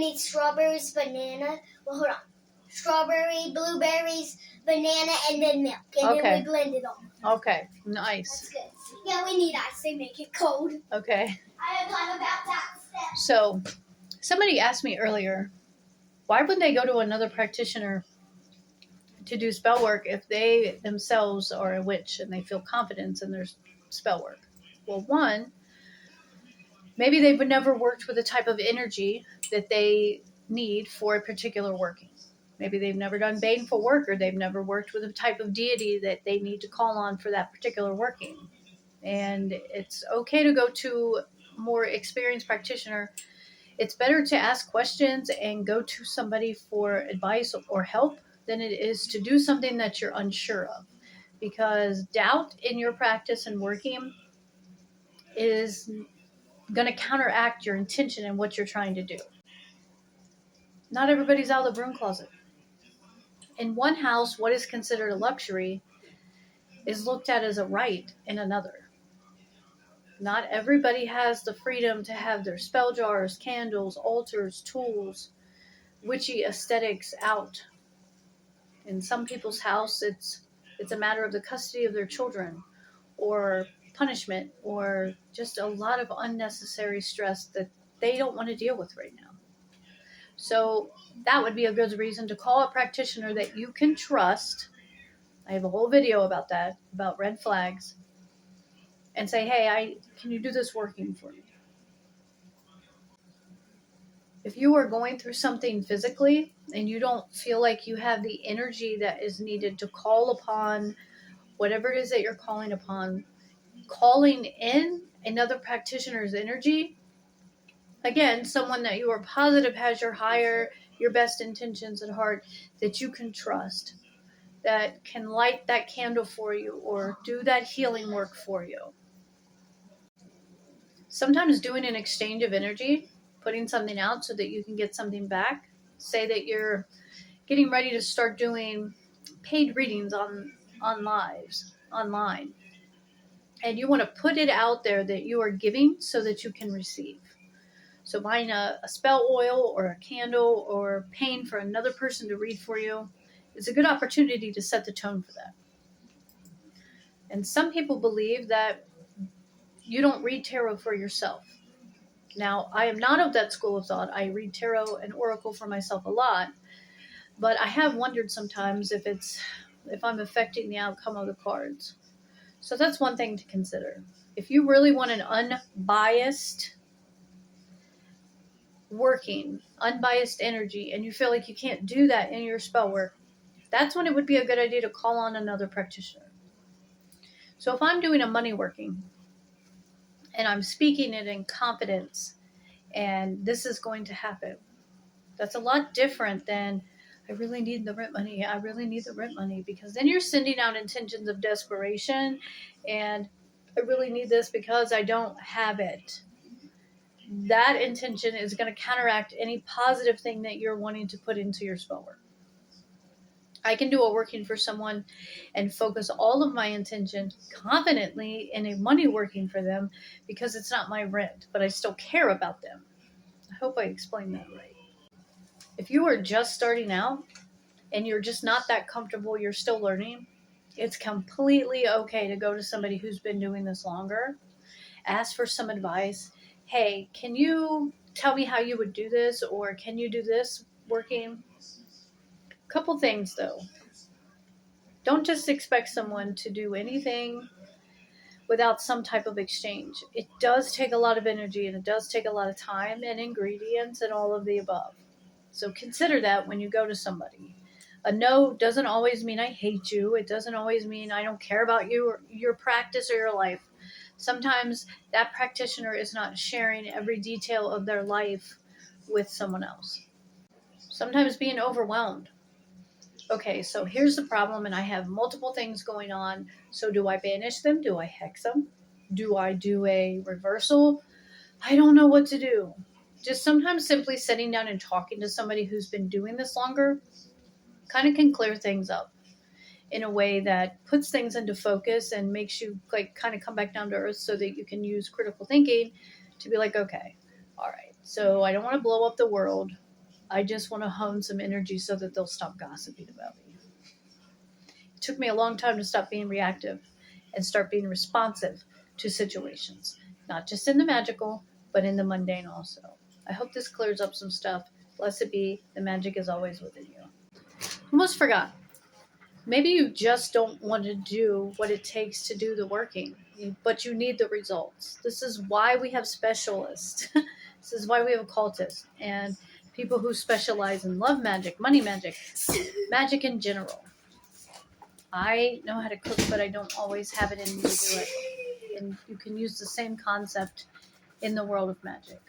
need strawberries, banana. Well, hold on. Strawberry, blueberries, banana, and then milk. And then we blend it all. Okay, nice. That's good. Yeah, we need ice. They make it cold. Okay. I have thought about that step. So, somebody asked me earlier, why would they go to another practitioner to do spell work if they themselves are a witch and they feel confidence in their spell work? Well, one, maybe they've never worked with a type of energy that they need for a particular working. Maybe they've never done baneful work, or they've never worked with a type of deity that they need to call on for that particular working. And it's okay to go to a more experienced practitioner. It's better to ask questions and go to somebody for advice or help than it is to do something that you're unsure of. Because doubt in your practice and working is going to counteract your intention and what you're trying to do. Not everybody's out of the broom closet. In one house, what is considered a luxury is looked at as a right in another. Not everybody has the freedom to have their spell jars, candles, altars, tools, witchy aesthetics out. In some people's house, it's a matter of the custody of their children, or punishment, or just a lot of unnecessary stress that they don't want to deal with right now. So that would be a good reason to call a practitioner that you can trust. I have a whole video about that, about red flags, and say, hey, can you do this working for me? If you are going through something physically and you don't feel like you have the energy that is needed to call upon whatever it is that you're calling upon, calling in another practitioner's energy, again, someone that you are positive has your best intentions at heart, that you can trust, that can light that candle for you or do that healing work for you. Sometimes doing an exchange of energy, putting something out so that you can get something back. Say that you're getting ready to start doing paid readings online. And you want to put it out there that you are giving so that you can receive. So buying a spell oil or a candle or paying for another person to read for you is a good opportunity to set the tone for that. And some people believe that you don't read tarot for yourself. Now, I am not of that school of thought. I read tarot and oracle for myself a lot, but I have wondered sometimes if I'm affecting the outcome of the cards. So that's one thing to consider. If you really want an unbiased working, unbiased energy, and you feel like you can't do that in your spell work, that's when it would be a good idea to call on another practitioner. So if I'm doing a money working and I'm speaking it in confidence and this is going to happen, that's a lot different than I really need the rent money. I really need the rent money, because then you're sending out intentions of desperation and I really need this because I don't have it. That intention is going to counteract any positive thing that you're wanting to put into your spell work. I can do a working for someone and focus all of my intention confidently in a money working for them because it's not my rent, but I still care about them. I hope I explained that right. If you are just starting out and you're just not that comfortable, you're still learning, it's completely okay to go to somebody who's been doing this longer. Ask for some advice. Hey, can you tell me how you would do this? Or can you do this working? Couple things though. Don't just expect someone to do anything without some type of exchange. It does take a lot of energy and it does take a lot of time and ingredients and all of the above. So consider that when you go to somebody. A no doesn't always mean I hate you. It doesn't always mean I don't care about you or your practice or your life. Sometimes that practitioner is not sharing every detail of their life with someone else. Sometimes being overwhelmed. Okay, so here's the problem, and I have multiple things going on. So do I banish them? Do I hex them? Do I do a reversal? I don't know what to do. Just sometimes simply sitting down and talking to somebody who's been doing this longer kind of can clear things up in a way that puts things into focus and makes you like kind of come back down to earth so that you can use critical thinking to be like, okay, all right, so I don't want to blow up the world. I just want to hone some energy so that they'll stop gossiping about me. It took me a long time to stop being reactive and start being responsive to situations, not just in the magical, but in the mundane also. I hope this clears up some stuff. Blessed be, the magic is always within you. Almost forgot. Maybe you just don't want to do what it takes to do the working, but you need the results. This is why we have specialists. This is why we have occultists and people who specialize in love magic, money magic, magic in general. I know how to cook, but I don't always have it in me to do it. And you can use the same concept in the world of magic.